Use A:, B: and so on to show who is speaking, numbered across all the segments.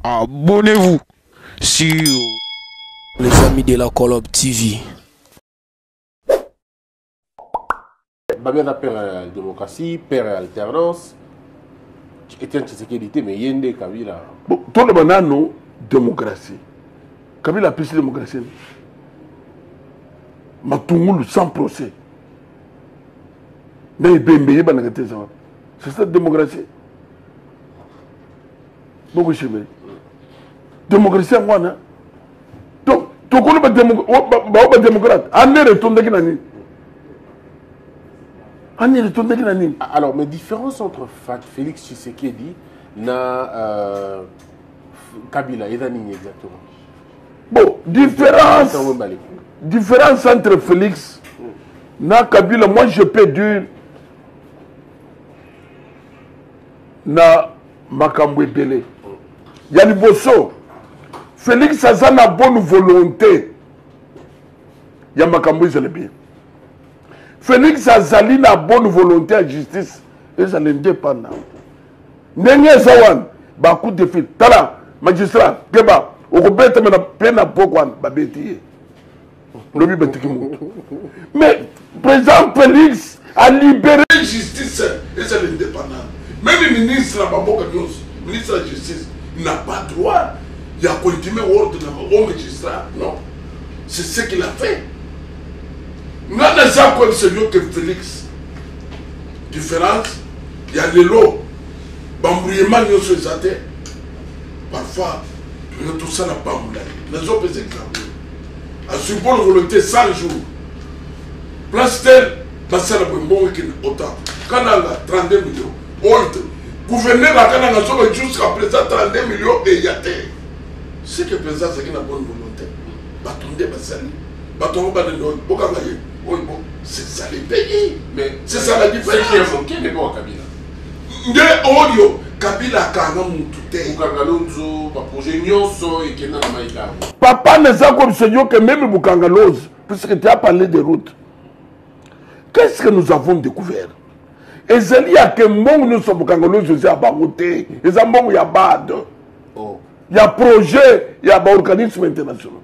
A: abonnez-vous sur
B: les amis de la Colombe TV.
C: Babia n'a peur à la démocratie, peur à l'alternance. Etienne Tshisekedi était mais Yende Kabila.
D: Bon, tout le monde a non démocratie. Kabila a plus de démocratie. Matungulu sans procès. Mais c'est ça la démocratie. Beaucoup de démocratie en moi. Donc, tu connais pas démocrate. On est retourné dans l'année.
C: Alors, mais différence entre Félix Tshisekedi et Kabila, exactement.
D: Bon, différence entre Félix et Kabila, moi je peux dire na Makambwe Belé. Il y a le bosso. Félix a une bonne volonté. Il y a Makambwe bien. Félix a une bonne volonté à justice. Et ça l'indépendant. Nenye Zawan, Bakou de fil. Tala, magistrat, Geba, Okobete mena pena pokwan, Babeti. Mais, président Félix a libéré la justice et c'est l'indépendant. Même le ministre de la ministre de la Justice, n'a pas droit. Il a continué l'ordre au magistrat. Non. C'est ce qu'il a fait. Nous avons comme celui que Félix. Différence, il y a les lots. Bambouillement, nous sommes parfois, nous avons tout ça dans Bamboula. Nous avons pesé à support de volonté 100 jours. Place telle, passer la bonne qui est autant. Quand on a 32 millions. Gouverneur a jusqu'à présent 32 millions et il y a terre. Ce que le président c'est une bonne volonté. C'est ça les pays. Mais c'est ça la différence.
C: C'est qui est manqué, mais bon, Kabila.
D: Kabila a papa ne sait comme Seigneur que même Boukangalose, puisque tu as parlé des routes. Qu'est-ce que nous avons découvert? Et c'est lié à que nous sommes à Baroté, il y a BAD, il y a projet, il y a organisme international.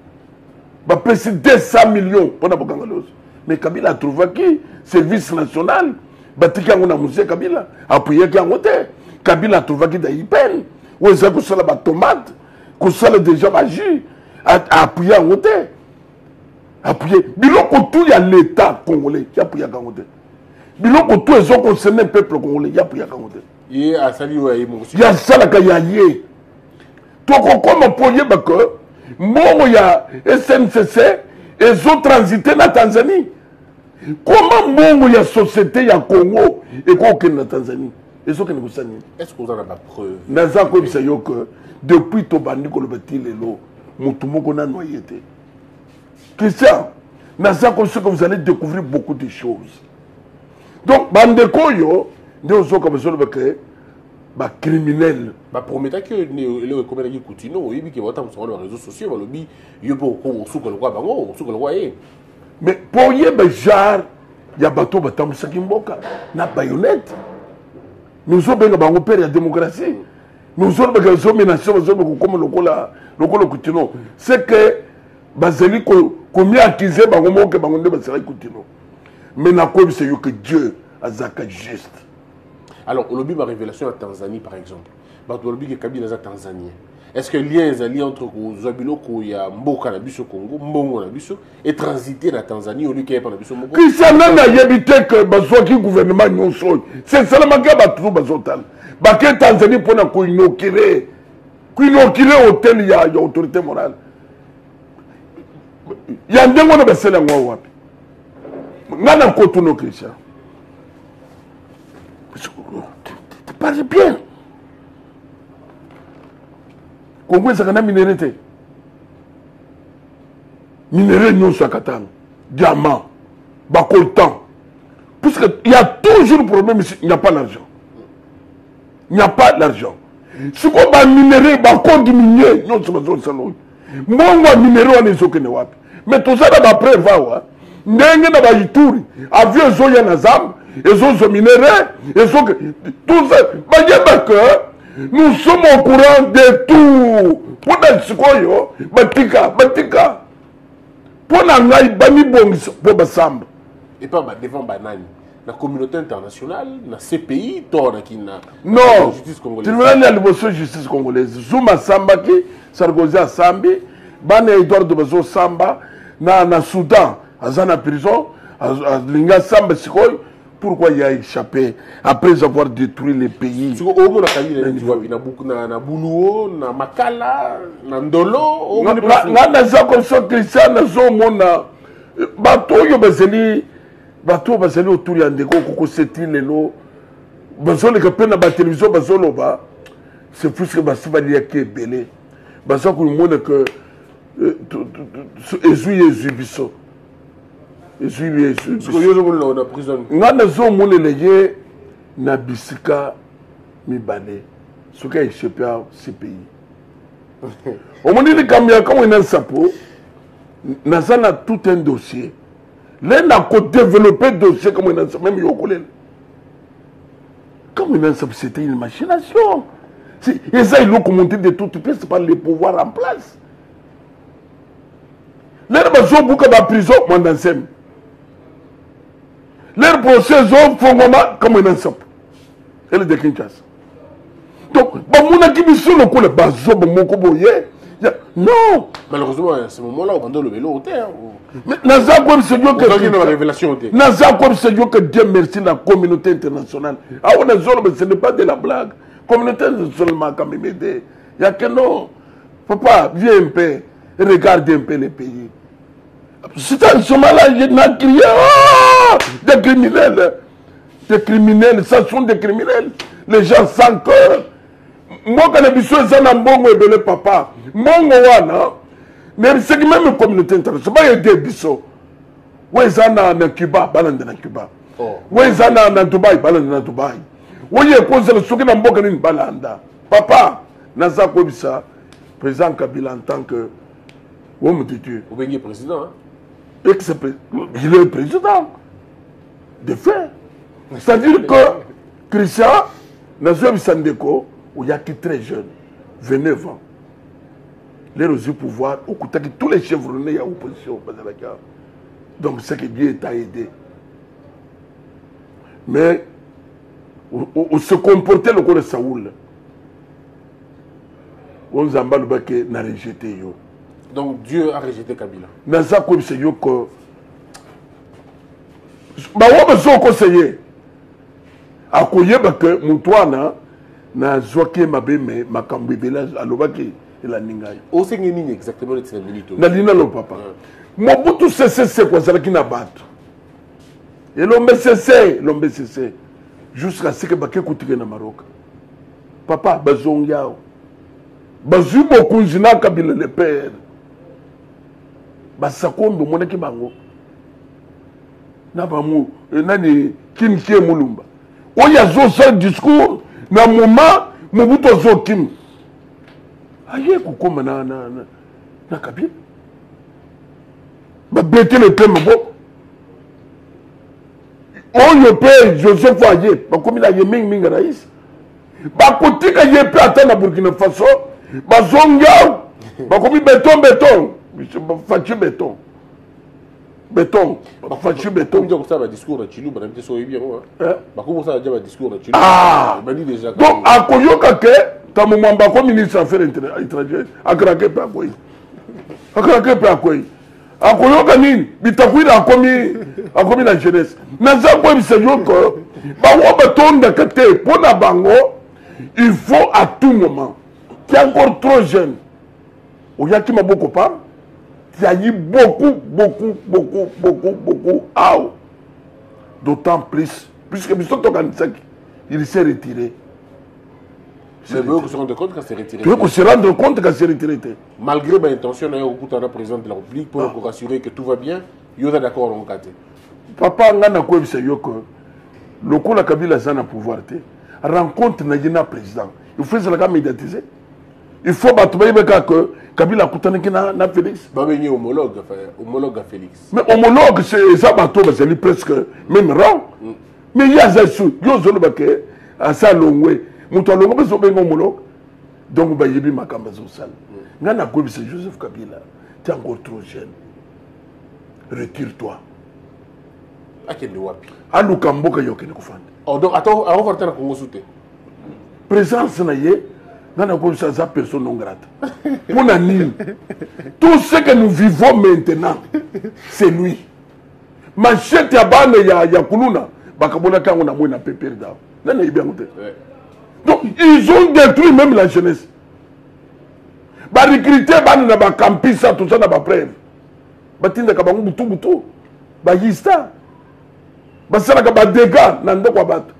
D: Il y a 200 millions pour Bakangalos. Mais Kabila a trouvé qui? Service national. Batiki a musée Kabila. Appuyé qui a voté. Kabila a trouvé qui d'Aïpen. Où est-ce que ça la tomate? Que ça le déjà agi. Appuyé à voté. Appuyé. Biloko tout il y a l'État congolais qui a appuyé à voter. Biloko tout les autres concernés le peuple congolais, il y a appuyé à voter.
C: Il y a ça
D: il y a ça la kayaye. Donc comme on peut dire que moi il y a SNCC et ils ont transité dans la Tanzanie. Comment moi il y a société il y a Congo et qu'on est en Tanzanie? Est-ce que
C: vous avez la preuve?
D: Naza comme ça que depuis Tobandi ko le bâti les lots, mutumo qu'on a noyé. Christian, Naza comme ça que vous allez découvrir beaucoup de choses. Donc, Bandeko yo, nous sommes comme ça que criminel.
C: Bah promettant que le commandant qui Coutinho, il dit qu'il va être sur les réseaux sociaux, il dit il peut sous le roi bango, sous le roi.
D: Mais pour y avoir genre, il y a bateau batam sakimboka, na baïonnette. Nous sommes bien bango père la démocratie. Nous sommes bien les dominations, nous sommes comme le Coutinho. C'est que Bazeli combien accusé bango que bango de Bazeli Coutinho. Mais c'est que Dieu a zaka juste.
C: Alors, on a vu ma révélation en Tanzanie, par exemple. On a vu que Kabila est tanzanien. Est-ce que le lien est lié entre Zabiloko et Mboka au Congo, Mbongo et transiter la Tanzanie au lieu qu'il y ait pas la Mboka?
D: Qui s'en a évité que le gouvernement nous soit. C'est seulement que Batou Bazotal. Baké Tanzanie pour nous inoculer. Inoculer hôtel, il y a autorité morale. Il y a un démon de Bessel en Wapi. Nana Kotono Christian. Tu parles bien. Congo c'est un minéralité. Minéré non sakatan. Diamant. Bacoltan. Puisqu'il y a toujours le problème ici, il n'y a pas l'argent. Il n'y a pas d'argent. Si on va minérer, on diminuer. Non, c'est pas ça. Moi, on va minérer, on est au Kenewapi. Mais tout ça, d'après, va. Ndenge na Ituri, avion zo ya na Zam, ils ont minéré, ils ont tout ça. Bah que Nous sommes au courant de tout. Pour le sikoyo, batika. Pour n'angai bani bongis pour basamba.
C: Et pas devant banani. La communauté internationale, la CPI, toi qui n'a.
D: Non.
C: Justice congolaise.
D: Tu veux la justice congolaise. Zuma Samba qui Sarkozy a Sambi, Bane Edouard de Bazo Samba, na Soudan, à prison, à Linga Samba Sikoy. Pourquoi il a échappé après avoir détruit les pays?
C: Au moins, na Buluo, na Makala, na Ndolo.
D: Na comme ça, Christian, na Zomona, Bato, Bazeli, autour de Yandeko, Koko Seti, Lelo, Bazole, Kapena, la télévision, Bazoloba, c'est plus que Basiba Liaki est belé. Bazak, il montre que Ezui Bisso. Ezui nga nazomona leye na bisika mibale soki aéchappé à ce pays omoni likambo ya kamo ena nsapo naza na tout un dossier le na kodévelopper dossier kamo ena nsapo même yokolela kamo ena nsapo c'était une machination eza eloko monté de toutes pièces par les pouvoirs en place lere bazobuka baprison mwanda nseme leur procès fongoma comme un ensemble. Elle est de Kinshasa. Donc, bamuna qui biso le coup le bazo bamoko boye. Non.
C: Malheureusement, à ce moment-là, on va le vélo au terre.
D: Mais naza comme c'est Dieu que
C: la révélation au terre.
D: Naza comme c'est Dieu que Dieu merci la communauté internationale. Ah on a zone mais ce n'est pas de la blague. Communauté internationale quand même aider. Il y a que non. Papa, viens un peu, regarde un peu les pays. C'est un Somalia, il y a crié, des criminels, ça sont des criminels. Les gens sans cœur. Moi, quand je suis en Mbongo et le papa, Mbongo wana, mais c'est même une communauté internationale. Il y a des bisous. Oui, ils sont en Cuba, balande na Cuba. Oui, ils sont en Dubaï, balande na Dubaï. Oui, il y a cause de ce qui n'a pas de balanda. Papa, Naza Kobisa, président Kabila en tant que. Où me dis-tu?
C: Vous êtes président, hein?
D: Il est le président. De fait. C'est-à-dire que Christian, Nazouab Sandeko, où il y a qui très jeune, 29 ans, les reçus pouvoir, au côté de tous les chevronnés, il y a opposition. Donc c'est que Dieu t'a aidé. Mais, on se comportait le corps de Saoul. On s'en bat le baquet, n'a rejeté.
C: Donc Dieu a rejeté Kabila.
D: Naza comme c'est yo que ba wa beso conseiller akoyeba que mutwana na zoke mabeme makambo village alobaki ela ningai
C: o sengi nini exactement le tsena minute
D: na lina lo papa Mobutu cesse kwa zalaki na bato et l'ombe cesse jusqu'à ce que baké kutike na Maroc papa bazongiao bazubo kunzina Kabila le père basakombe monaki bango na bamu nani kinkie mulumba oya zo sa discours na moment Mobutu zo kim aye kokoma na Kabila ba bete le thème bo oyo pe Joseph Aye bakomi na yeming minga rais bakotika ye pe ata na Burkina Faso bazonga bakomi béton Fachu béton. Fachu béton.
C: Comme ça, le discours de Chilou, madame Tessou est bien. Comment ça, le discours de Chilou?
D: Ah! Donc, à Koyoka, quand mon membre ministre des Affaires étrangères, a craqué par quoi? A craqué par quoi? À Koyoka, Bitakoui a commis la jeunesse. Naza quoi, c'est yo que, Bawo béton de côté, pour la bango, il faut à tout moment, qui est encore trop jeune, ou y a qui m'a beaucoup parlé. Il y a eu beaucoup. D'autant plus, puisque M. Tokanisek, il s'est retiré.
C: Mais vous se rendre compte quand c'est retiré.
D: Vous se rendre compte quand c'est retiré.
C: Malgré ma intention, d'ailleurs, au bout de la présidente de la République, pour rassurer que tout va bien, il y a d'accord en cas.
D: Papa, on a quoi, c'est que le coup de Kabila a un pouvoir. Rencontre n'a président. Il faut se la médiatiser. Il faut que Kabila a na Félix.
C: Babeni homologue à Félix.
D: Mais homologue, c'est ça, c'est presque même rang. Mais il y a ça, il y a ça, à ça, l'ongwe. moto alongo beso bengo molo donc ba yebi makamba zo sala ngana ko bi Joseph Kabila tu es encore trop jeune retire-toi
C: akende wapi
D: aluka mboka yokene kufanda
C: donc attends avant de faire Congo souté
D: présence na ye ngana ko ça personne non grata pour nani tout ce que nous vivons maintenant c'est lui machette ya bana ya kuluna bakabona kango na mwe na pepere da nana yebi ngote donc ils ont détruit même la jeunesse ba recruter bana na ba campisa tout ça na ba preuve batinda ka bangu butu ba yista basala ka ba dégâts na ndoko bato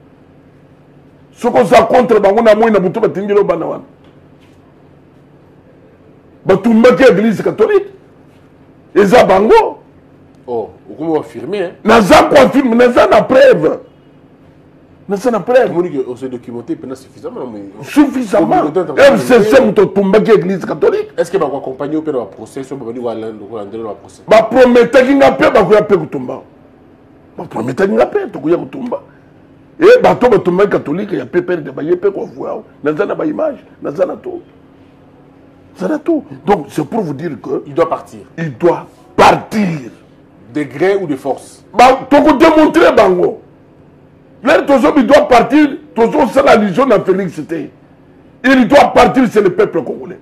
D: soko za contre bangu na mwe na butu batindilo bana wana batumbaki église catholique eza bango
C: oh comment affirmer hein
D: naza confirme naza na preuve
C: on s'est documenté pendant suffisamment
D: suffisamment FCC muto tumbaki église catholique
C: est-ce que va accompagner au père procès sur bani wa lando ko andelo wa procès
D: ba prometaki nga pe ba kuya pe kutumba ba prometaki nga pe to kuya kutumba et ba to batumba catholique ya pe père de ba yepe ko voir naza na ba image naza na tout donc c'est pour vous dire que
C: il doit partir de gré ou de force
D: ba to ko démontrer bango l'air toujours il doit partir toujours c'est la religion de Félix c'était il doit partir c'est le peuple congolais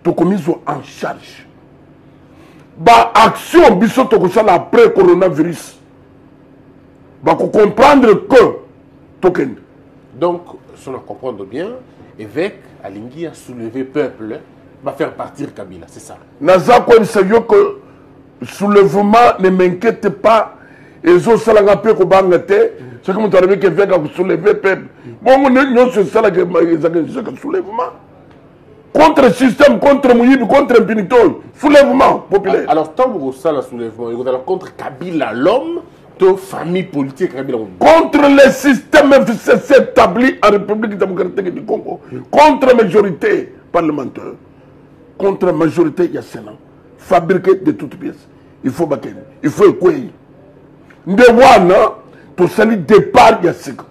D: to commis en charge ba action biso to ko sala après coronavirus ba ko comprendre que token
C: donc si on comprend bien évêque alingi a soulevé peuple va faire partir Kabila c'est ça
D: naza ko sérieux que soulèvement ne m'inquiète pas et au salanga pe ko bangate c'est comme tu avais que évêque a soulevé peuple bon nous ce salanga que soulèvement contre le système contre Mouyib contre Impinito soulèvement populaire
C: alors tant que ça le soulèvement il va contre Kabila l'homme de famille politique Kabila
D: contre le système FCC établi en République démocratique du Congo contre majorité parlementaire contre majorité ya Sénat fabriqué de toutes pièces il faut baquer il faut écouer ndewana to sali départ ya sika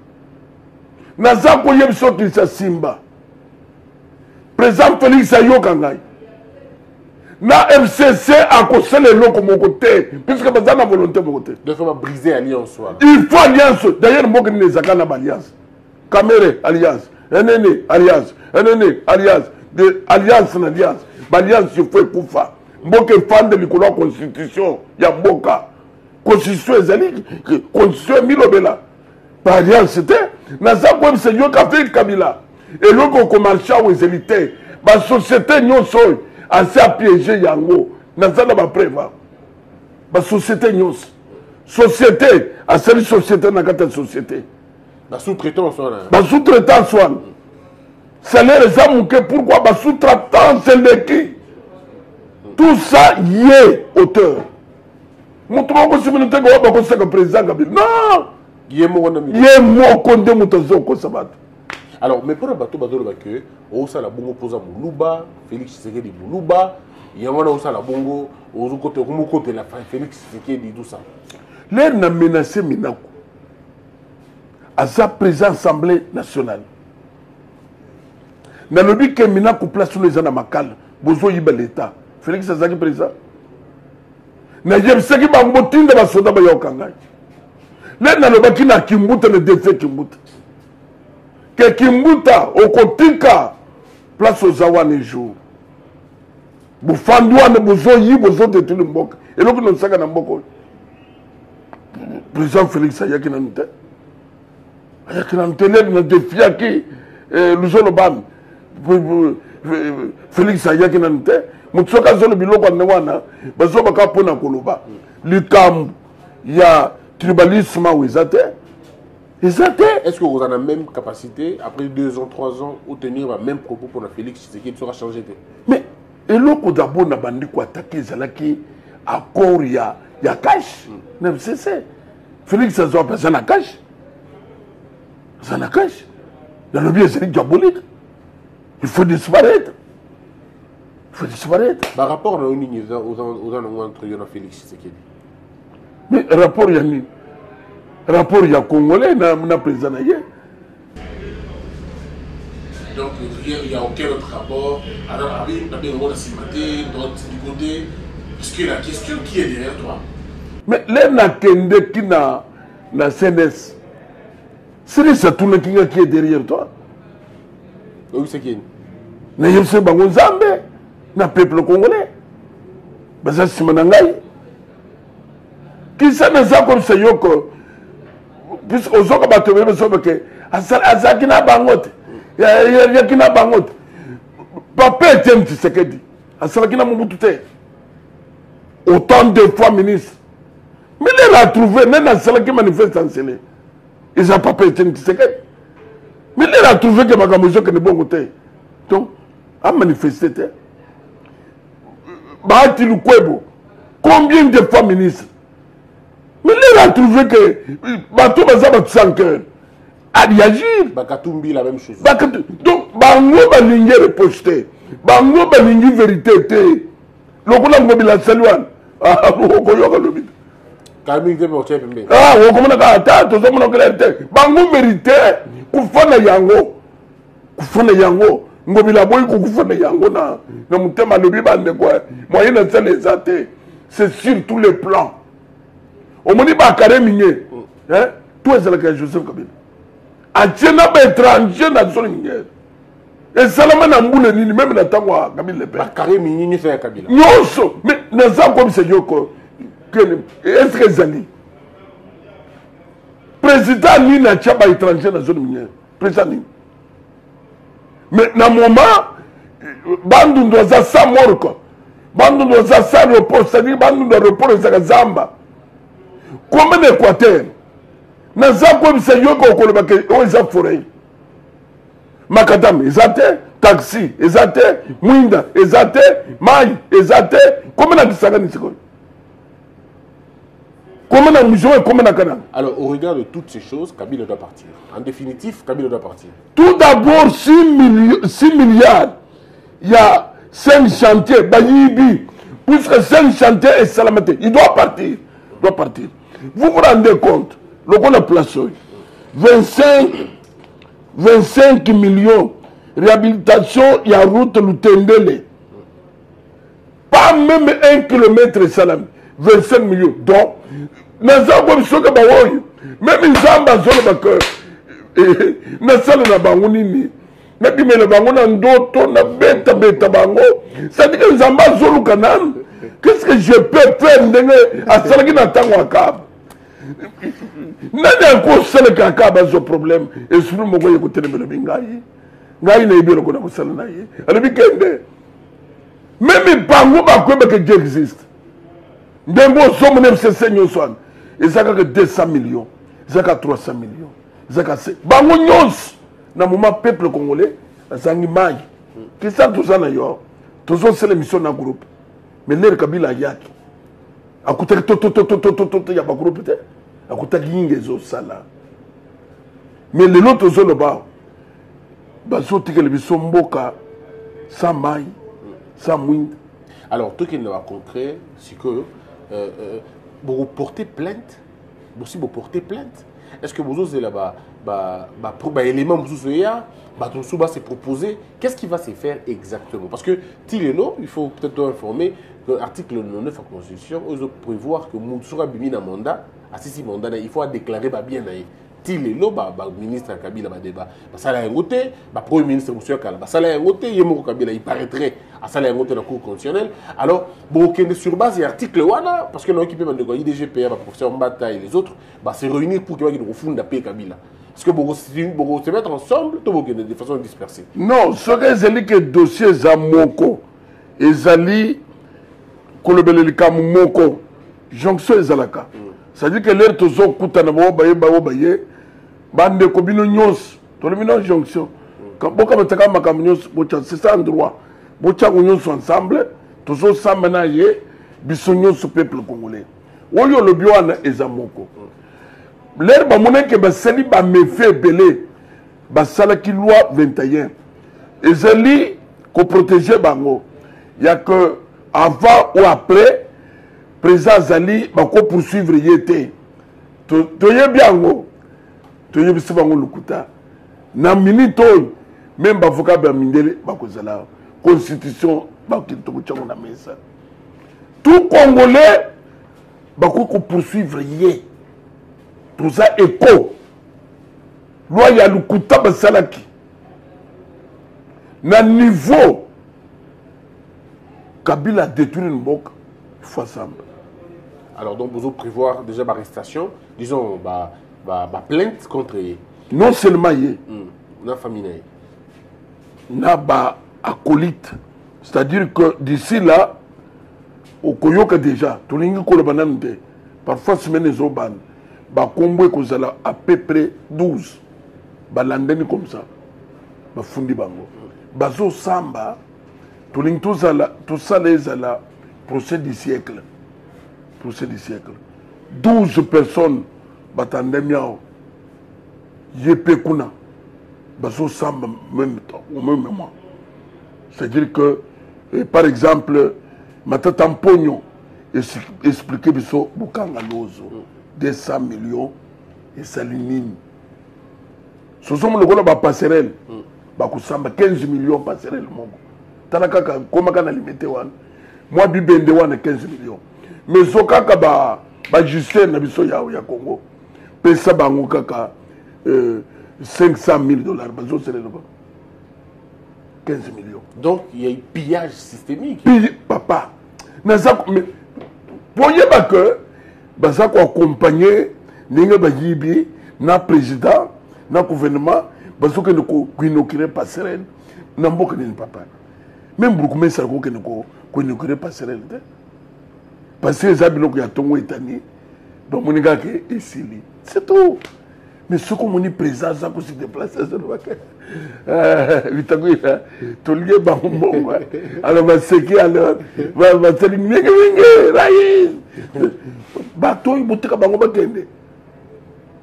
D: naza ko yebso ki sa simba président Félix Ayokangai na FCC a kosele loko moko te puisque bazana volonté moko te
C: de faire briser alliance
D: il faut alliance d'ailleurs moko ni zakana alliance Camere alliance NN alliance de alliance na alliance alliance il faut kufa mboka fande likolo constitution ya mboka constitution ezali constitution milobela par alliance c'était naza ko msenyo ka fait Kabila et loko ko marcha aux élites ba société nyonso assez à piéger yango naza na ba preuve ba société nyonso société a cette société na kata société
C: ba sous-traitant
D: soit salaire ça muke pourquoi ba sous-traitant c'est l'équipe tout ça y est auteur mutumo ko siminute ko ba ko saka président Kabila non yemo konde mutazo ko sabato
C: alors mais pour bato bazolo que o sala bongo poza muluba Félix Tshisekedi muluba yamana o sala bongo o côté ko côté la Félix Tshisekedi tout ça
D: l'air na menacé Minako à sa présence assemblée nationale na lobi que Minako place les gens à Makal bozo yiba l'état Félix Azaki président na yebseki bango tinda ba soda ba yokangai l'air na lobaki na Kimbuta le défait Kimbuta que Kimbuta okotika place aux awane jour bufandwa ne bozo yi bozo de tout le mboka et loko no saka na mboko président Félix ayaki na nte le défi qui luzolo bam Félix ayaki na nte mutsoka zolo biloko ne wana bazo baka pona koloba likambu ya tribalisme wezate.
C: Est-ce que vous avez la même capacité, après 2 ans, 3 ans, ou tenir la même propos pour la Félix Tshisekedi sera changé?
D: Mais, et l'autre d'abord, n'a pas dit quoi attaquer, c'est accord, il y a cash. C'est Félix, ça doit passer à cash. Ça n'a cash. Dans le bien, c'est diabolique. Il faut disparaître.
C: Par rapport à entre Félix Tshisekedi.
D: Mais, rapport, il y a rapport ya congolais na président na ye Donc il n'y a aucun autre rapport. Alors avec la bien de cimaté, du côté. Parce que la question qui est derrière toi.
E: Mais les nakende qui na CNS, c'est ça tout le qui est derrière toi.
C: Oui, c'est qui?
E: Na yemse bango nzambe na peuple congolais. Baza simanangai. Qui ça ne ça comme ça yoko. Puisque aux autres bateaux même ça que azaki na bangote. Ya kina bangote. Papa était Tshisekedi. Azaki na Mobutu te. Autant de fois ministre. Mais il a trouvé, même dans celle qui manifeste en Sélé, ils n'ont pas pété une seconde. Mais il a trouvé que Magamozo est bon côté. Donc, a manifesté. Bahati Lukwebo, combien de fois ministre? Mais il a trouvé que Bato Bazaba Tsanker a réagi.
C: Bakatumbi, la même chose.
E: Donc, Bango Balingi reposté. Bango Balingi vérité. Le coup de la Saluan. Ah,
C: Camille de Mortier Pembe.
E: Ah, on commence à attaquer, tout ça, on a Bango mérité, Koufana Yango. Koufana Yango. Ngobila boy Koufana Yango na mutema lobi bande quoi. Moyen de ça les athées. C'est sur tous les plans. Au moment où Bakare Migné, hein, tout est là que Joseph Kabila. A Tchena étranger dans son minière. Et Salama Namboule ni même na tangwa Kabila le père.
C: Bakare Migné ni fait Kabila.
E: Yoso, mais dans ça comme c'est Yoko. Est-ce que Zali président ni na tchaba étranger dans zone minière président ni mais dans moment bandu doit ça mort quoi bandu doit ça repos c'est-à-dire bandu doit repos za zamba comme l'Équateur na za comme c'est yoko ko le baké o za forêt makadam ezate taxi ezate mwinda ezate mai ezate comme na kisaka ni siko.
C: Alors, au regard de toutes ces choses, Kabila doit partir. En définitive, Kabila doit partir.
E: Tout d'abord, 6 milliards. Il y a 5 chantiers, Bayibi. Puisque 5 chantiers et Salamate. Il doit partir. Vous vous rendez compte, le qu'on a placé 25 millions. Réhabilitation, il y a route Lutendele. Pas même 1 kilomètre Salam. 25 millions. Donc, même ils ont besoin de na sala na bango nini na bimela bango na ndoto na beta bango ça dit que ils ont besoin de canal. Qu'est-ce que je peux faire ndenge asalaki na tango akaba nani ko sala ka akaba zo problème et sur mo ko yekotelemela bingai ngai na ibiro ko na ko sala na ye ale bikende même bango ba ko be que Dieu existe ndembo so mo nem se senyo swan. Ils ont que 200 millions, ils ont que 300 millions, ils ont que bango nyons na moment peuple congolais, zangi mai. Qui ça tout ça na yo? Tous on c'est l'émission na groupe. Mais l'air Kabila yaki. Akuta to ya ba groupe te. Akuta yinge zo sala. Mais les autres zo le ba. Baso tike le biso mboka sans mai, sans mwinde.
C: Alors, tout qui n'est pas concret, c'est que vous portez plainte, vous portez plainte. Est-ce que vous osez là-bas, élément vous se proposer, qu'est-ce qui va se faire exactement? Parce que Tileno, il faut peut-être informer que l'article 9 de la Constitution, ose prévoir que Moussura Bimi na mandat, à six mandat, il faut déclarer bien Tileno, ministre Kabila débat, ça l'a ngoté, premier ministre Moussura Kala, ça l'a ngoté, Yemoko Kabila, il paraîtrait à ça l'a ngoté dans la Cour constitutionnelle. Alors, sur base de l'article 1, parce que nous équipons de IDGPA, professeur Mbata et les autres, se réunir pour qu'ils refondent la paix Kabila. Est-ce que vous se mettre ensemble de façon dispersée?
E: Non, ce que le dossier Zamoko, et Zali, Kolobelika Moko, jonction Zalaka. C'est-à-dire que l'air de Zon Koutana Baye, Bande Kobino Nyos, Tolomino jonction. Quand Boka Mataka Makamnyos, c'est ça en droit. Bocha Nyos ensemble, tous ensemble maintenant, Bissognos au peuple congolais. Oyo le Bioana et Zamoko. L'air bamoné que Bassali ba me fait belé, Bassala qui loi 21. Et Zali, qu'on protégeait Bango. Il y a que avant ou après, président Zali, Bako poursuivre Yété. Toye Biango, Toye Bissabango Lukuta. Na minute, même avocat Bamindele, la constitution, tout Congolais, il poursuivre tout ça écho. Loi ya lukuta basalaki. Na niveau, Kabila a détruit une boque, il faut ensemble.
C: Alors donc, vous allez prévoir déjà ma arrestation, disons, plainte contre lui.
E: Non seulement y
C: na famille
E: na ba acolyte, c'est-à-dire que d'ici là au Koyoka déjà tout l'ingi ko banande parfois semaine zoban ba kombo ko zala à peu près 12 ba landeni comme ça ba fundi bango bazo samba tout l'ingi tout ça les ala procès du siècle 12 personnes batandemiao Yépé Kuna, Baso Samba, même temps, au même moment. C'est-à-dire que, par exemple, Matata Mpogno expliqué Biso Bukanga Lozo, 200 millions et Salinine. Ce sont les gars passerelle, Bakusamba, 15 millions passerelle. Tanaka, comment on a limité one? Moi, Bibende one 15 millions. Mais Sokaka, Justin, Nabiso Yao ya Congo, Pesa Bango Kaka. 500 000 dollars, 15 millions.
C: Donc il y a eu pillage systémique.
E: Papa, mais voyez que ça accompagner les bayibi, na président, na gouvernement, parce que nous n'inaugurons pas sereine, n'a pas que papa. Même beaucoup de gens qui n'inaugurent pas sereine, parce que les habitants qui ont été étonnés, donc mon gars qui est ici, c'est tout. Mais ce qu'on dit présent, ça se déplace, c'est le bac. Tout le monde alors, va se qui alors, va se dire, bateau, il boutique à Bango Bakende.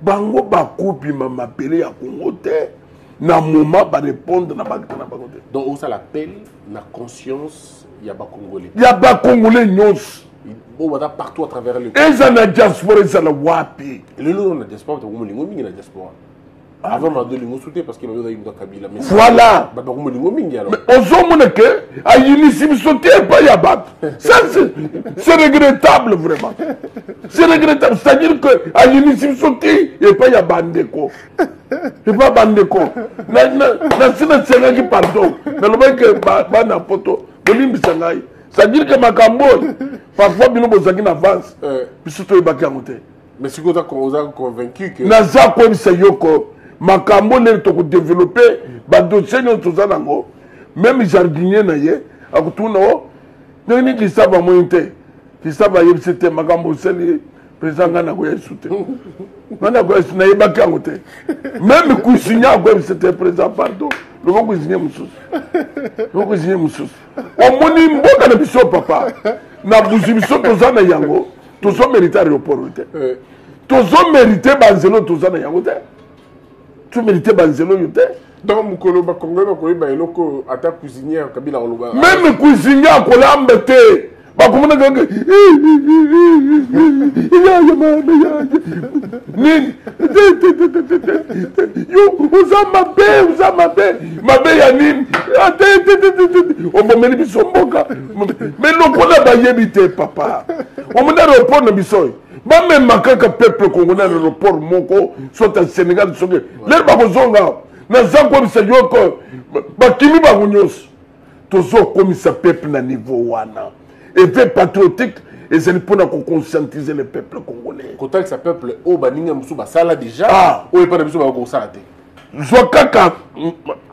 E: Bango Bakou, puis m'a appelé à Congo, na moment, va répondre na Bango.
C: Donc, on l'appelle, na conscience, il y a pas Congolais.
E: Il y a pas Congolais, non.
C: Bon, partout à travers le
E: monde. Et ça n'a diaspora, et ça n'a wapi.
C: Le lot de la diaspora, c'est la diaspora. Avant, on a donné le soutien parce qu'il y a eu Kabila.
E: Voilà. Mais on a que, à l'initiative sauter, pas Yabat. Ça, c'est regrettable, vraiment. C'est regrettable. C'est-à-dire qu'à l'initiative sauter, il n'y a pas Yabandeko. Il n'y a pas Bandeko. C'est pardon. Mais le mec, il y a poto. C'est-à-dire que Makambo, parfois, il y a une avance. Puis surtout, il y a un côté.
C: Mais si vous êtes convaincu que.
E: Nazako, c'est Yoko. Makambo, il faut développer. Dossier, même les jardiniers, à tout le monde, qui savent à moi, qui savent à c'était Makambo, c'est le président Ganagoya soutien. Ganagoya, c'est même le cuisinier, c'était président, pardon. Le bon cuisinier, le cuisinier, au moins, il y a un peu papa. Na buzibiso tozana yango, tozo mérité aéroport. Tozo mérité banzelo tozana yango. Tu mérites banzelo yote.
C: Donc mukolo ba Congolais ko ba eloko ata cuisinière Kabila oloba.
E: Même cuisinière ko lambete. Ba komona ga Nini yo mabe ya nini omomeli biso mboka mais lokola bayebite papa omona aéroport na biso même makaka peuple congolais aéroport moko soit en Sénégal soki lelo bakozonga naza komisa yoko bakimi bango nyonso tozokomisa peuple na niveau wana effet patriotique et c'est pour conscientiser le peuple congolais.
C: Quand il peuple au baninga musu basala déjà, ou pas de biso ba ko sala te.
E: Zwakaka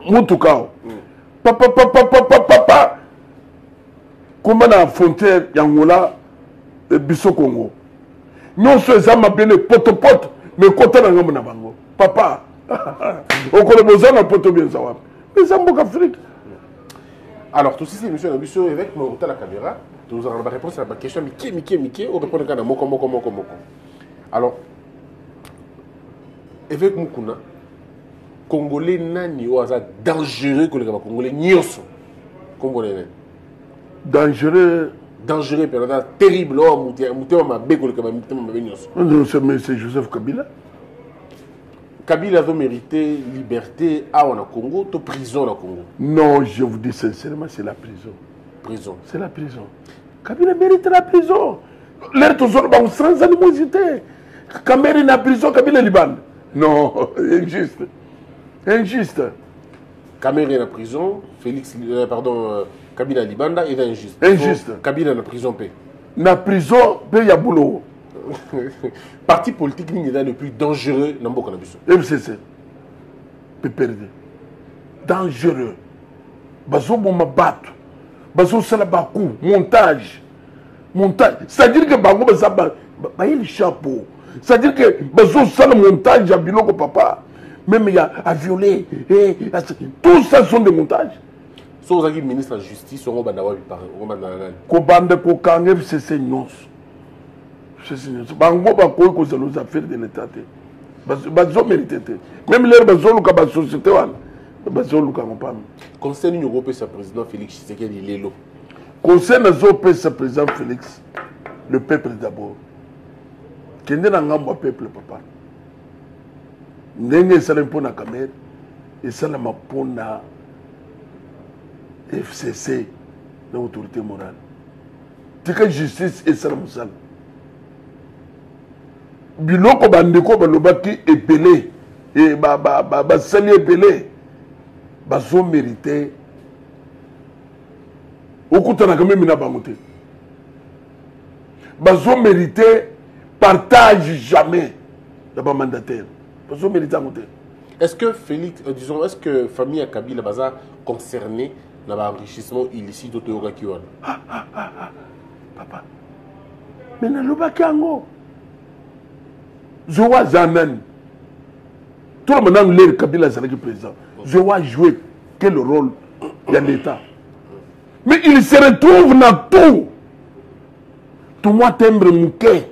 E: mutuka. Papa. Comment na frontière yangola biso Congo. Non ce ça m'appelle potopoto mais kota na ngamba na bango. Papa. Okolo bozana poto bien ça. Mais ça mboka Afrique.
C: Alors tout ceci monsieur Nabiso avec mon la caméra. Nous allons répondre à la question Mickey, on répond à moko. Alors, avec Mukuna, Congolais nani ou hasard dangereux que les Congolais nyoso. Congolais.
E: Dangereux,
C: perdant terrible, mouté ma bégo le Kabila nyoso.
E: C'est Joseph Kabila.
C: Kabila a mérité liberté à Congo, to prison au Congo.
E: Non, je vous dis sincèrement, c'est la prison.
C: Prison.
E: C'est la prison. Kabila mérite la prison. L'air toujours sans animosité. Kameri na prison, Kabila Liban. Non, injuste. Injuste.
C: Kameri na prison, Kabila Libanda est injuste.
E: Injuste.
C: Kabila na prison paix.
E: Na prison, paix ya boulot.
C: Parti politique ni le plus dangereux dans Mboka na biso.
E: MCC. Peut perdre. Dangereux. Bazo boma bato. Bazo sala baku, montage. Montage. C'est-à-dire que bango bazaba ba le chapeau. C'est-à-dire que bazo sala montage à biloko papa. Même il y a à violer et tout ça sont des montages.
C: So vous ministre de la justice on va d'avoir par
E: ko bande ko kangé FCC non. Bango ba ko ko zalo affaires de l'état. Bazo mérité. Même les bazo lu ka ba société wana. Bazo lu ka ngopam.
C: Conseil l'Union européenne sa président Félix Tshisekedi Lelo.
E: Conseil européen sa président Félix le peuple d'abord. Kende na ngambo peuple papa. Ndenge esala mpona Kamere esala mpona FCC na autorité morale. Tika justice esala mosala. Biloko bandeko balobaki epelé et basali epelé bazo mérité okutana quand même na bamoté. Bazo mérité partage jamais la mandataire.
C: Est-ce que Félix, disons, est-ce que famille Kabila Baza concernée dans l'enrichissement illicite de Toyoga Kiwan?
E: Papa, mais dans le Bakango, je vois Zanan. Tout le monde a l'air Kabila Zalaki président. Je vois jouer quel rôle il y a l'État. Mais il se retrouve dans tout. Tout moi timbre mouquet.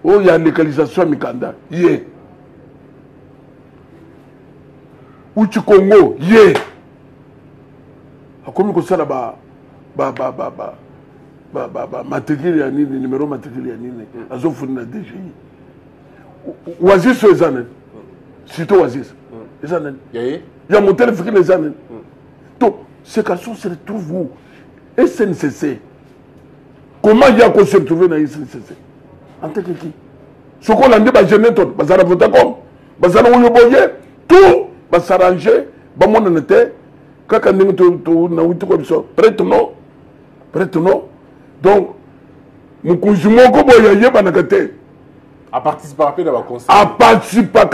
E: Oh, il y a légalisation à Mikanda. Yeah. Uchi Congo. Yeah. Comme il y a matricule ya nini, numéro matricule ya nini. Azo funi na DGI. Oasis so ezanen. Surtout Oasis. Ezanen. Il y a mon téléphone ezanen. Donc, ces garçons se retrouvent où? SNCC. Comment il y a qu'on se retrouve dans SNCC? En tant que qui? Ce qu'on a dit, c'est que les voter comme, tout va s'arranger, va m'en quand prête non. Donc, nous consommons comme
C: à participer à la conseil.
E: À participer à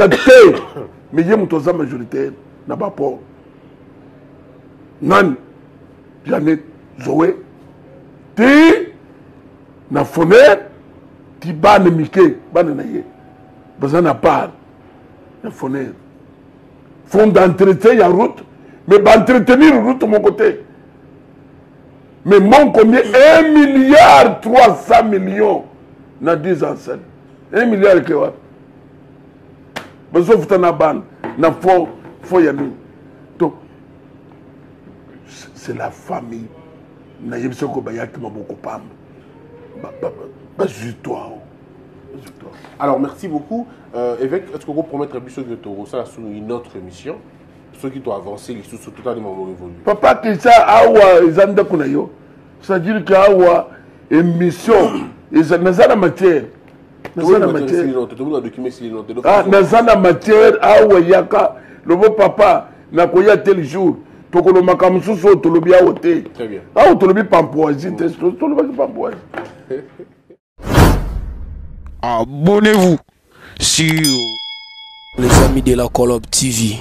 E: mais il y a une majorité n'a pas peur. Nan, Janet, Zoé, ti, na fenêtre. Qui banne Mickey, banne naïe, besoin n'a pas de fenêtre. Fond d'entretien, il y a route, mais d'entretenir la route de mon côté. Mais mon combien 1,3 milliard na 10 ans seul. 1 milliard que what? Besoin de faire ban, na faut y aller. Donc, c'est la famille. Na yebse ko bayaki maboko pam.
C: Alors, merci beaucoup. Évêque, est-ce que vous promettez à Bissot de Toro ça sur une autre émission? Ceux qui doivent avancer, les sous tout à l'heure vont évoluer.
E: Papa, qui ça, awa, Zanda Kunayo, c'est-à-dire qu'il y a une émission, et ça n'a pas de matière. Nazana matière, awa, yaka, le beau papa, n'a pas tel jour. Tokolo makamusu so tolobi a ote.
C: Très bien.
E: Ah, tolobi pampoisi, tolobi pampoisi.
A: Abonnez-vous sur
B: Les amis de la Colob TV.